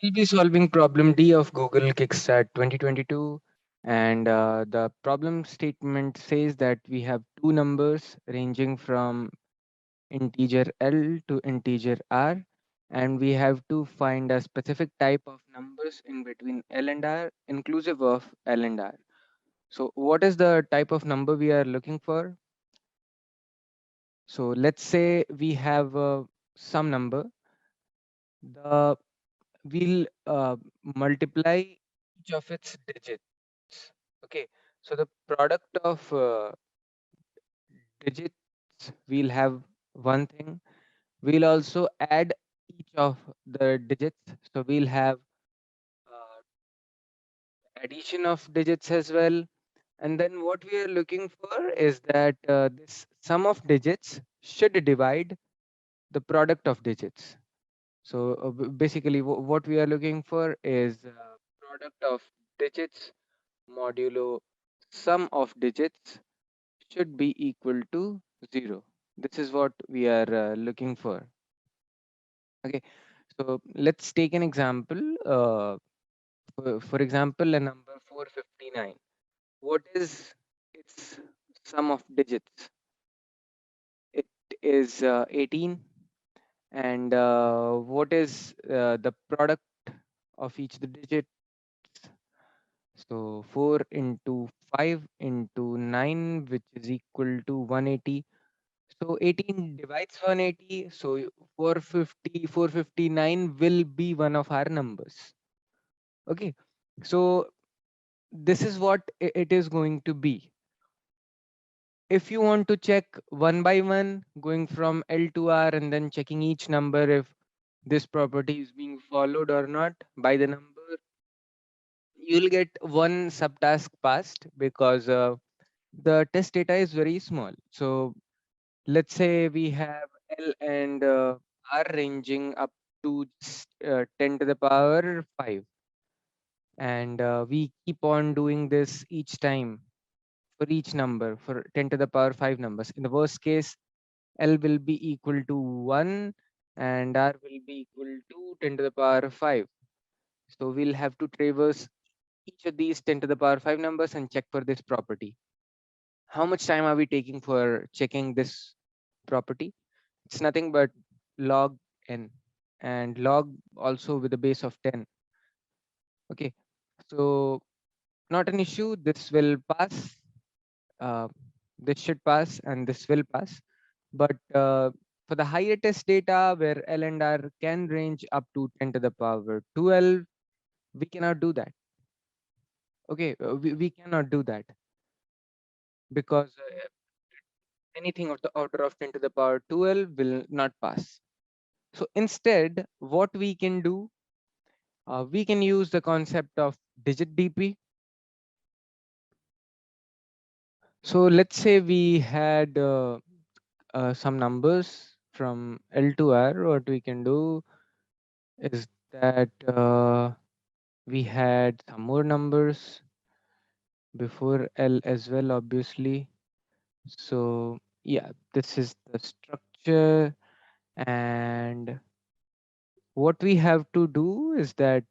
We'll be solving problem D of Google Kickstart 2022. And the problem statement says that we have two numbers ranging from integer L to integer R. And we have to find a specific type of numbers in between L and R, inclusive of L and R. So what is the type of number we are looking for? So let's say we have some number. The We'll multiply each of its digits. Okay, so the product of digits, we'll have one thing. We'll also add each of the digits. So we'll have uh, addition of digits as well. And then what we are looking for is that this sum of digits should divide the product of digits. So basically, what we are looking for is product of digits modulo sum of digits should be equal to 0. This is what we are looking for. Okay, so let's take an example. For example, a number 459. What is its sum of digits? It is 18. And what is the product of each the digit? So 4 into 5 into 9, which is equal to 180. So 18 divides 180. So 459 will be one of our numbers. Okay. So this is what it is going to be. If you want to check one by one, going from L to R and then checking each number if this property is being followed or not by the number, you'll get one subtask passed because the test data is very small. So let's say we have L and R ranging up to 10 to the power 5. And we keep on doing this each time for each number for 10 to the power 5 numbers. In the worst case, L will be equal to 1 and R will be equal to 10 to the power 5. So we'll have to traverse each of these 10 to the power 5 numbers and check for this property. How much time are we taking for checking this property? It's nothing but log n, and log also with a base of 10. Okay, so not an issue. This will pass. Uh, this should pass and this will pass. But for the higher test data where L and R can range up to 10 to the power 12, we cannot do that. Okay, we cannot do that because anything of the order of 10 to the power 12 will not pass. So instead, what we can do, we can use the concept of digit DP. So let's say we had some numbers from L to R. What we can do is that we had some more numbers before L as well, obviously. So yeah, this is the structure. And what we have to do is that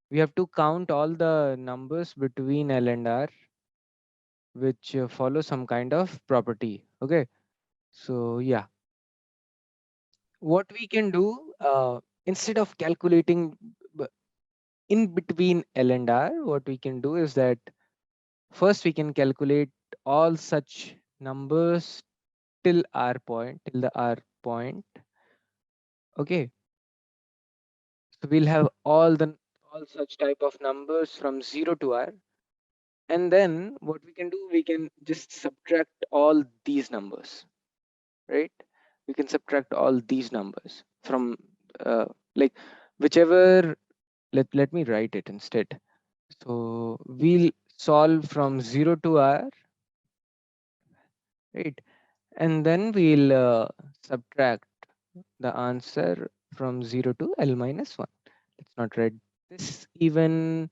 we have to count all the numbers between L and R which follow some kind of property. Okay, so yeah, what we can do instead of calculating b- in between L and R, what we can do is that first we can calculate all such numbers till the R point. Okay, so we'll have all such type of numbers from 0 to R. And then what we can do, we can just subtract all these numbers, right? We can subtract all these numbers from uh, like whichever, let me write it instead. So we'll solve from 0 to R, right? And then we'll subtract the answer from 0 to L minus 1. Let's not write this even.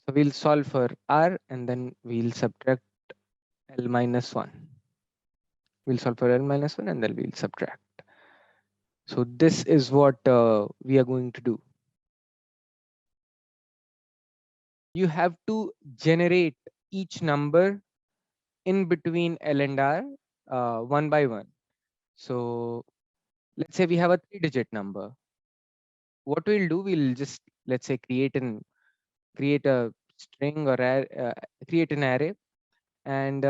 So we'll solve for R and then we'll subtract L minus 1. We'll solve for L minus 1 and then we'll subtract. So this is what we are going to do. you have to generate each number in between L and R one by one. So let's say we have a 3-digit number. What we'll do, we'll just, let's say, create a string or create an array, and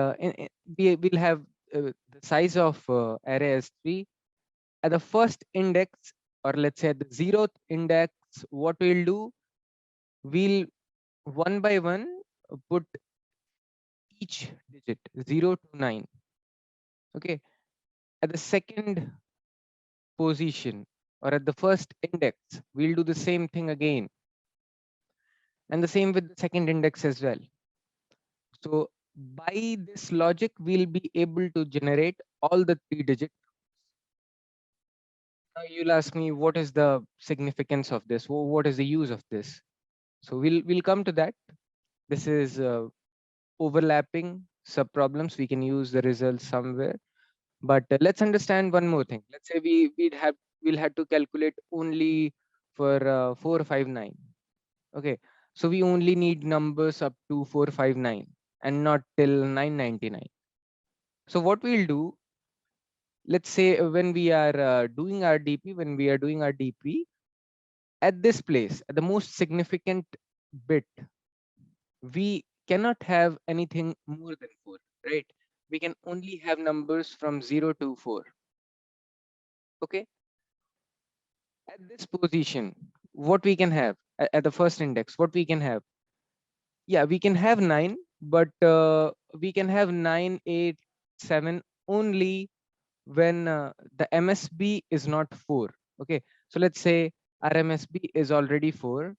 we will have the size of array as 3. At the first index, or let's say at the 0th index, what we'll do, we'll one by one put each digit 0 to 9. Okay. At the second position, or at the first index, we'll do the same thing again, and the same with the second index as well. So by this logic, we'll be able to generate all the 3-digit. Now you'll ask me, what is the significance of this? What is the use of this? So we'll come to that. This is overlapping sub problems. We can use the results somewhere. But let's understand one more thing. Let's say we'll have to calculate only for 459. Okay, so we only need numbers up to 459 and not till 999. So what we'll do, let's say when we are doing our DP, at this place, at the most significant bit, we cannot have anything more than 4, right? We can only have numbers from 0 to 4. Okay, at this position, what we can have at the first index, what we can have, yeah, we can have 9, but we can have 9, 8, 7 only when the MSB is not 4. Okay, so let's say our MSB is already 4.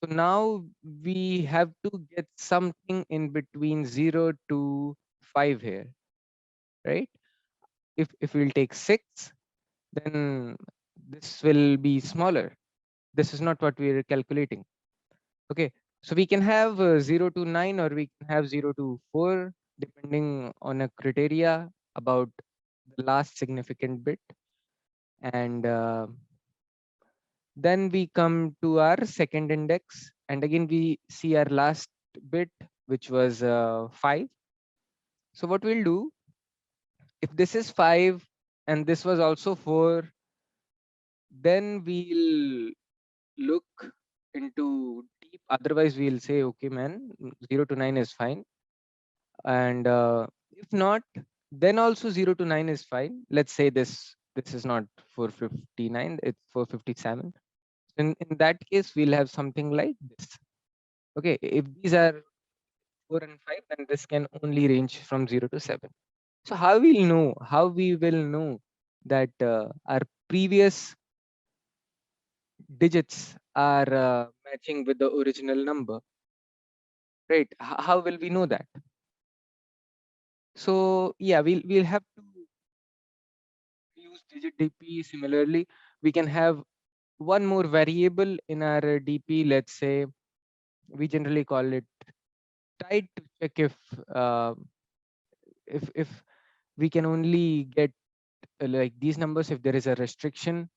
So now we have to get something in between 0 to 5 here, right? If we'll take 6, then this will be smaller. This is not what we are calculating. Okay, so we can have 0 to 9, or we can have 0 to 4, depending on a criteria about the last significant bit. And then we come to our second index, and again we see our last bit, which was 5. So what we'll do, if this is 5 and this was also 4, then we'll look into deep. Otherwise, we'll say, okay, man, 0 to 9 is fine. And if not, then also 0 to 9 is fine. Let's say this is not 459, it's 457. In that case, we'll have something like this. Okay, if these are 4 and 5, then this can only range from 0 to 7. So how we will know that our previous digits are matching with the original number, right? How will we know that? So yeah, we'll have to use digit DP. Similarly, we can have one more variable in our DP. Let's say we generally call it try to check uh, if we can only get like these numbers if there is a restriction.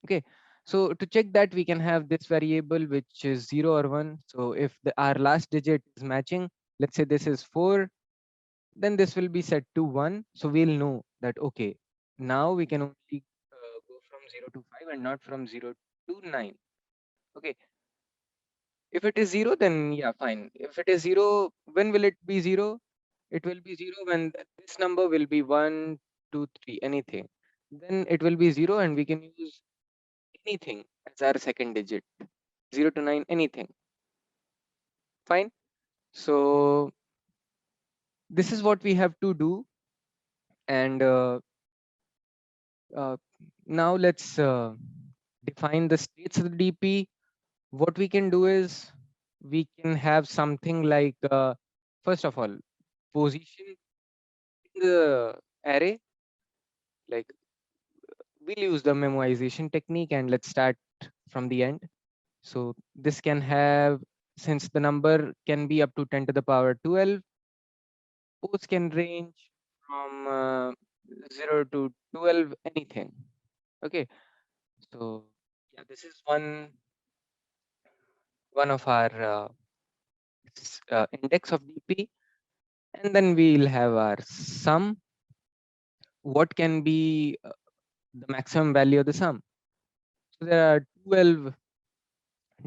Okay, so to check that, we can have this variable which is 0 or 1. So if our last digit is matching, let's say this is 4, then this will be set to 1. So we'll know that, okay, now we can only go from 0 to 5 and not from 0 to 9. Okay, if it is 0, then yeah, fine. If it is 0, when will it be 0? It will be 0 when this number will be 1, 2, 3, anything. Then it will be 0, and we can use anything as our second digit. 0 to 9, anything. Fine. So this is what we have to do. And uh, now let's define the states of the DP. What we can do is we can have something like, first of all, position in the array. Like, we'll use the memoization technique, and let's start from the end. So this can have, since the number can be up to 10 to the power 12, pose can range from 0 to 12, anything. Okay, so yeah, this is one of our index of DP, and then we'll have our sum. What can be the maximum value of the sum? So there are 12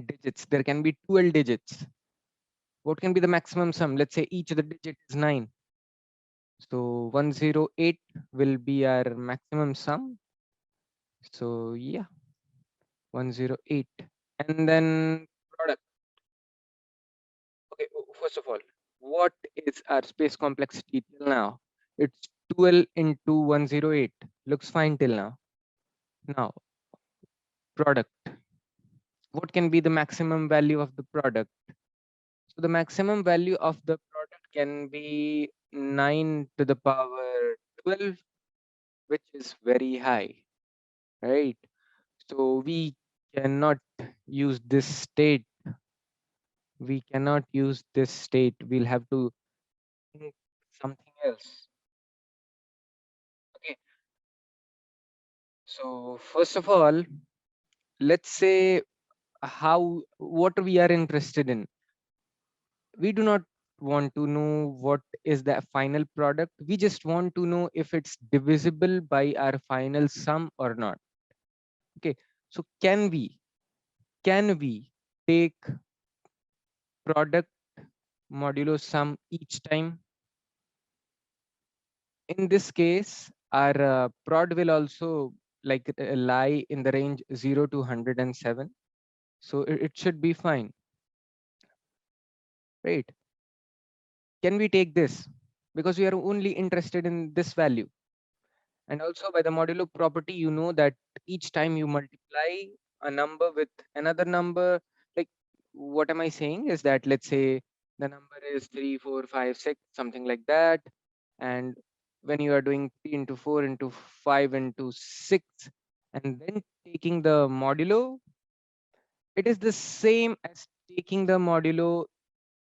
digits. There can be 12 digits. What can be the maximum sum? Let's say each of the digit is 9. So 108 will be our maximum sum. So yeah, 108. And then product. Okay, first of all, what is our space complexity till now? It's 12 into 108. Looks fine till now. Now, product. What can be the maximum value of the product? So the maximum value of the product can be 9 to the power 12, which is very high, right? So we cannot use this state. We cannot use this state. We'll have to think something else. Okay. So first of all, let's say what we are interested in. We do not want to know what is the final product. We just want to know if it's divisible by our final sum or not. Okay. So can we take product modulo sum each time? In this case, our prod will also like lie in the range 0 to 107. So it should be fine, right? Can we take this? Because we are only interested in this value. And also by the modulo property, you know that each time you multiply a number with another number, like what am I saying is that let's say the number is 3, 4, 5, 6, something like that. And when you are doing 3 into 4 into 5 into 6, and then taking the modulo, it is the same as taking the modulo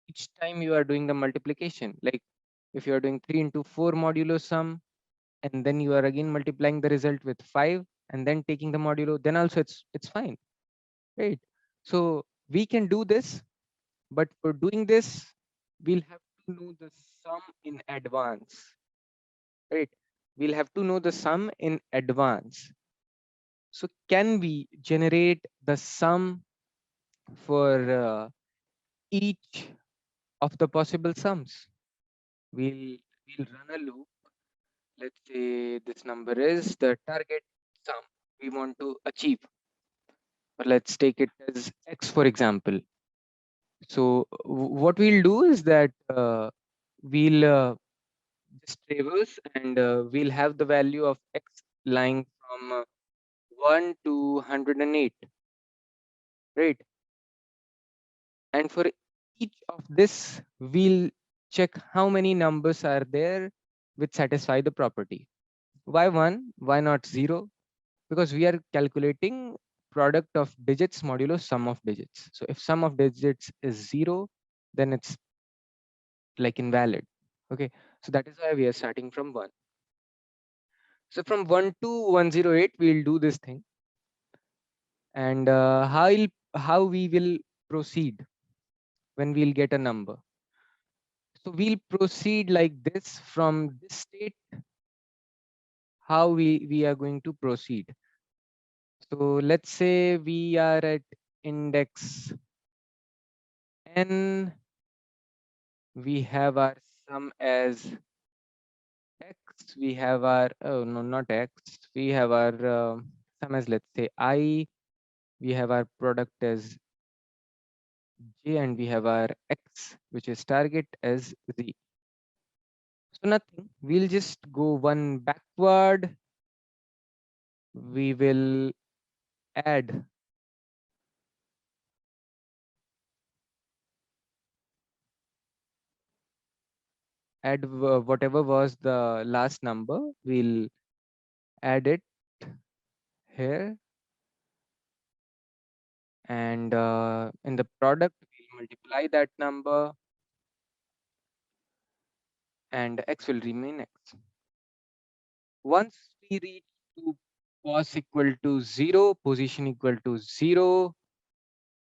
each time you are doing the multiplication. Like if you are doing 3 into 4 modulo sum, and then you are again multiplying the result with 5 and then taking the modulo, then also it's fine, right? So we can do this, but for doing this, we'll have to know the sum in advance, right? We'll have to know the sum in advance. So can we generate the sum for each of the possible sums? We'll run a loop. Let's say this number is the target sum we want to achieve. Or let's take it as x, for example. So what we'll do is that we'll just traverse, and we'll have the value of x lying from 1 to 108, right? And for each of this, we'll check how many numbers are there which satisfy the property. Why 1? Why not 0? Because we are calculating product of digits modulo sum of digits. So if sum of digits is 0, then it's like invalid. Okay, so that is why we are starting from 1. So from 1 to 108, we'll do this thing. And how we will proceed when we'll get a number. So we'll proceed like this from this state. How we are going to proceed. So let's say we are at index n. We have our sum as x. We have our, oh no, not x. We have our sum as, let's say, I. We have our product as j, and we have our x, which is target, as z. So nothing. We'll just go one backward. We will add whatever was the last number. We'll add it here, and in the product we'll multiply that number, and x will remain x. Once we reach to pos equal to 0, position equal to 0,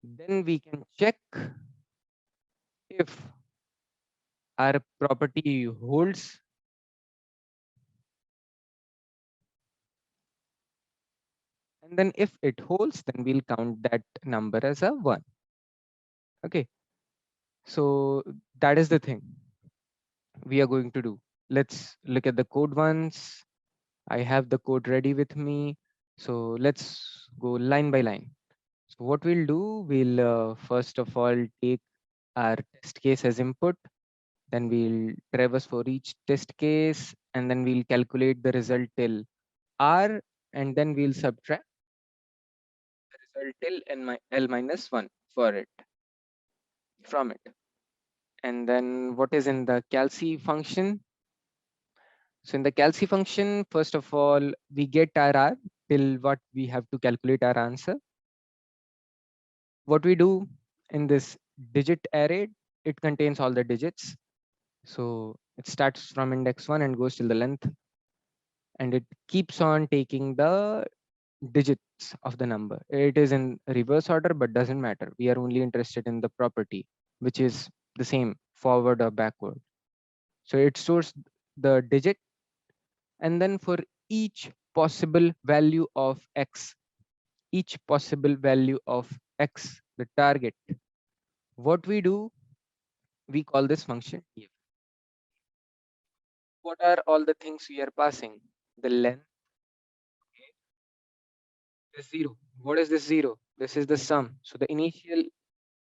then we can check If our property holds, and then if it holds, then we'll count that number as a 1. Okay, so that is the thing we are going to do. Let's look at the code once. I have the code ready with me. So let's go line by line. So what we'll do, we'll first of all take our test case as input, then we'll traverse for each test case, and then we'll calculate the result till r, and then we'll subtract the result till l minus 1 for it, from it. And then what is in the calci function? So in the calci function, first of all, we get our r till what we have to calculate our answer. What we do in this digit array, it contains all the digits. So it starts from index 1 and goes till the length, and it keeps on taking the digits of the number. It is in reverse order, but doesn't matter. We are only interested in the property, which is the same forward or backward. So it stores the digit, and then for each possible value of x, each possible value of x, the target, what we do, we call this function df. What are all the things we are passing? The length is 0. What is this 0? This is the sum. So the initial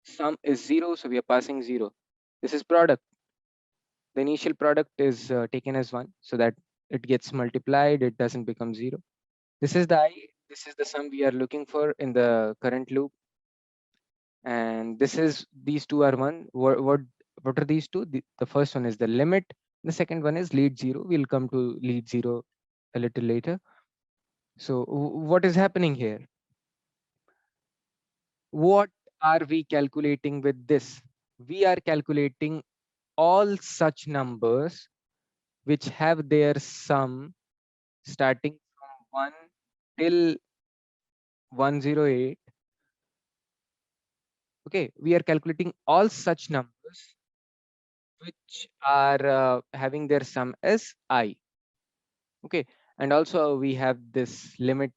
sum is 0, so we are passing 0. This is product. The initial product is taken as 1, so that it gets multiplied, it doesn't become 0. This is the I, this is the sum we are looking for in the current loop, and this is, these two are one. What are these two? The first one is the limit, the second one is lead 0. We'll come to lead 0 a little later. So what is happening here? What are we calculating with this? We are calculating all such numbers which have their sum starting from 1 till 108. Okay, we are calculating all such numbers which are having their sum as I. Okay, and also we have this limit,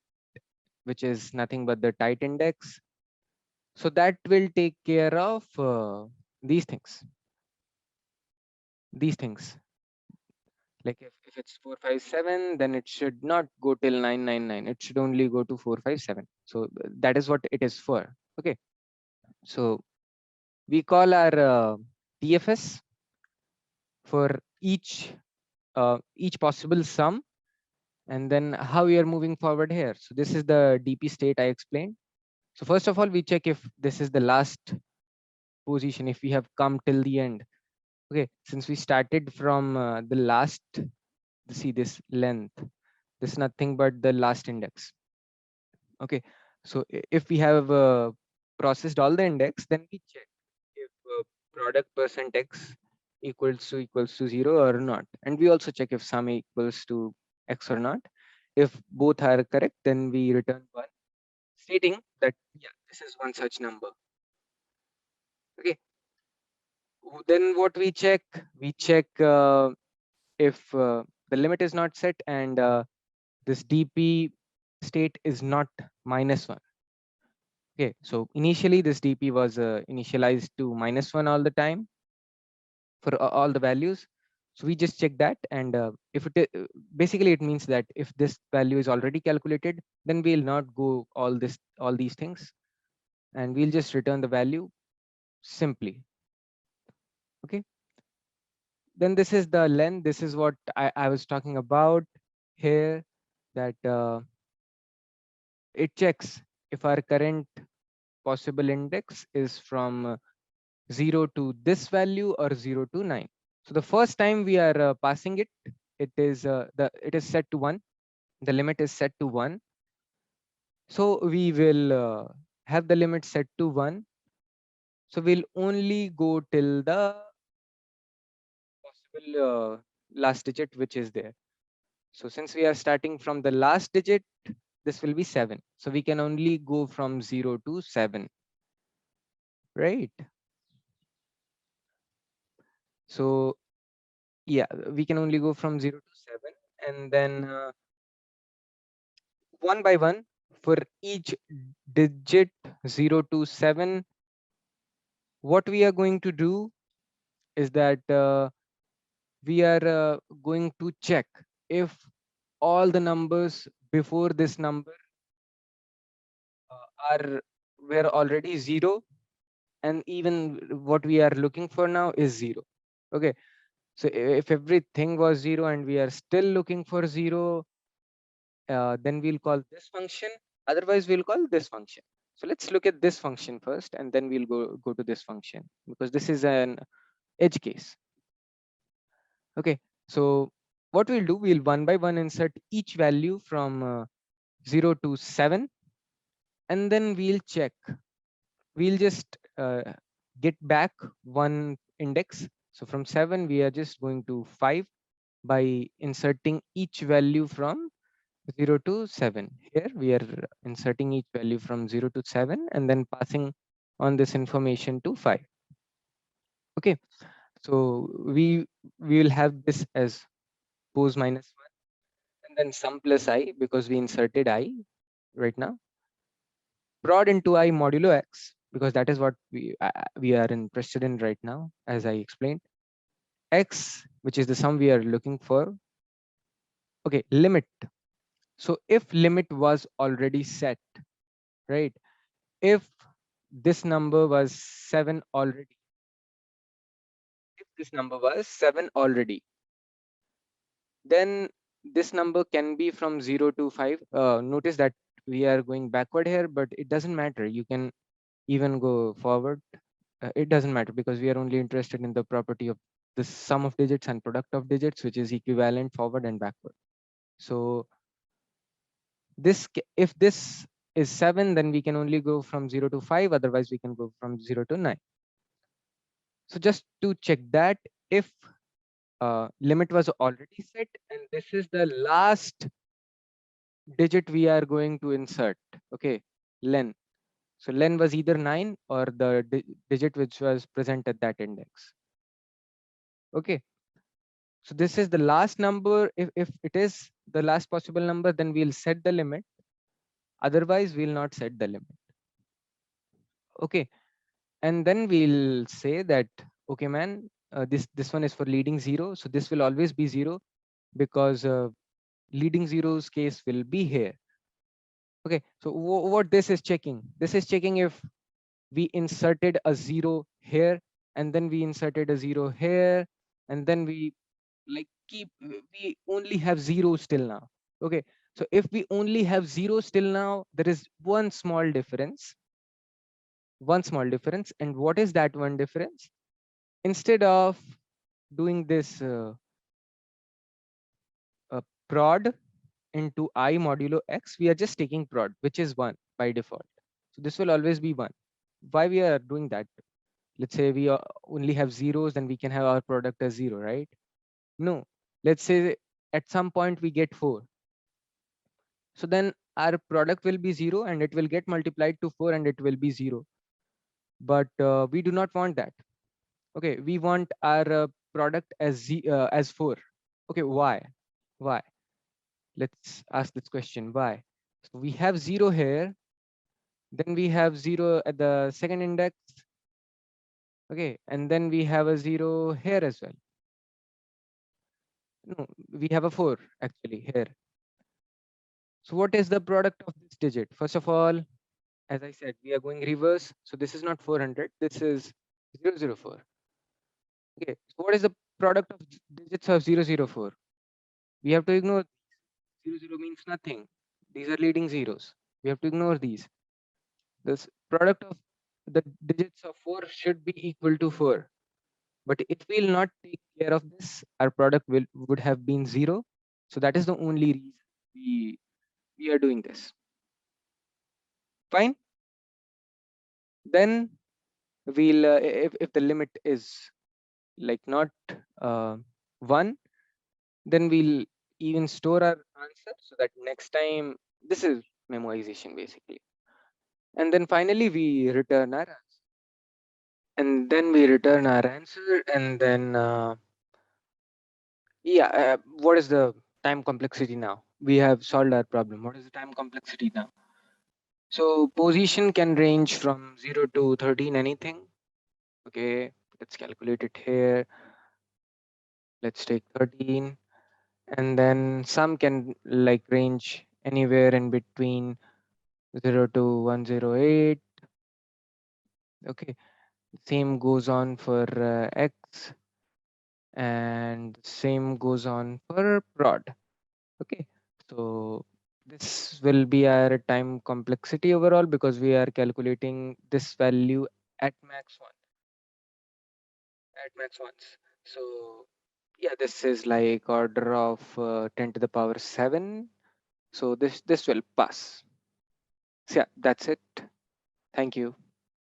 which is nothing but the tight index. So that will take care of these things. These things. Like if it's 457, then it should not go till 999. It should only go to 457. So that is what it is for. Okay. So we call our TFS for each possible sum, and then how we are moving forward here. So this is the DP state I explained. So first of all, we check if this is the last position, if we have come till the end. Okay, since we started from the last, see this length, this is nothing but the last index. Okay, so if we have processed all the index, then we check if product percent x equals to 0 or not, and we also check if sum equals to x or not. If both are correct, then we return 1, stating that yeah, this is one such number. Okay, then what we check? We check if the limit is not set, and this DP state is not -1. Okay, so initially this DP was initialized to -1 all the time for all the values. So we just check that, and if basically it means that if this value is already calculated, then we'll not go all these things, and we'll just return the value simply. Okay, then this is the length. This is what I was talking about here, that it checks if our current possible index is from 0 to this value or 0 to 9. So the first time we are passing it, it is set to 1. The limit is set to 1. So we will have the limit set to 1. So we'll only go till the possible last digit which is there. So since we are starting from the last digit, this will be 7. So we can only go from 0 to 7, right? So yeah, we can only go from 0 to 7, and then one by one for each digit 0 to 7. What we are going to do is that we are going to check if all the numbers before this number are were already 0, and even what we are looking for now is 0. Okay, so if everything was 0 and we are still looking for 0, then we'll call this function. Otherwise, we'll call this function. So let's look at this function first, and then we'll go to this function, because this is an edge case. Okay, so what we'll do, we'll one by one insert each value from 0 to 7, and then we'll check. We'll just get back one index. So from 7, we are just going to 5 by inserting each value from 0 to 7. Here we are inserting each value from 0 to 7 and then passing on this information to 5. Okay, so we will have this as pose minus 1, and then sum plus I, because we inserted I right now. Prod into I modulo x, because that is what we are interested in right now, as I explained. X, which is the sum we are looking for. Okay, limit. So if limit was already set, right? If this number was 7 already, if this number was 7 already, then this number can be from 0 to 5. Notice that we are going backward here, but it doesn't matter. You can even go forward. It doesn't matter, because we are only interested in the property of the sum of digits and product of digits, which is equivalent forward and backward. So if this is 7, then we can only go from 0 to 5. Otherwise, we can go from 0 to 9. So just to check that, if limit was already set and this is the last digit we are going to insert, okay, len. So len was either 9 or the digit which was present at that index. Okay, so this is the last number. If it is the last possible number, then we'll set the limit. Otherwise, we'll not set the limit. Okay, and then we'll say that, okay, man, this one is for leading 0, so this will always be 0, because leading zeros case will be here. Okay, so what this is checking? This is checking if we inserted a 0 here, and then we inserted a 0 here, and then we like we only have 0 still now. Okay, so if we only have 0 still now, there is one small difference. One small difference. And what is that one difference? Instead of doing this prod into I modulo x, we are just taking prod, which is 1 by default. So this will always be 1. Why we are doing that? Let's say we only have zeros, then we can have our product as 0, right? No. Let's say at some point we get 4. So then our product will be 0 and it will get multiplied to 4 and it will be 0. But we do not want that. Okay, we want our product as 4. Okay, why? Why? Let's ask this question. Why? So we have 0 here, then we have 0 at the second index. Okay, and then we have a 0 here as well. No, we have a 4 actually here. So what is the product of this digit? First of all, as I said, we are going reverse. So this is not 400, this is 004. Okay, so what is the product of digits of 004? We have to ignore 00 means nothing. These are leading zeros. We have to ignore these. This product of the digits of 4 should be equal to 4. But if we'll not take care of this, our product would have been 0. So that is the only reason we are doing this. Fine. Then we'll if the limit is like not 1, then we'll even store our answer, so that next time, this is memoization basically. And then finally we return our answer. and then we return our answer, and then yeah, what is the time complexity now? We have solved our problem. What is the time complexity now? So position can range from 0 to 13, anything. Okay, let's calculate it here. Let's take 13, and then some can like range anywhere in between 0 to 108. Okay, same goes on for x, and same goes on for prod. Okay, so this will be our time complexity overall because we are calculating this value at max one, at max once. So yeah, this is like order of 10 to the power 7. So this will pass. So yeah, that's it. Thank you.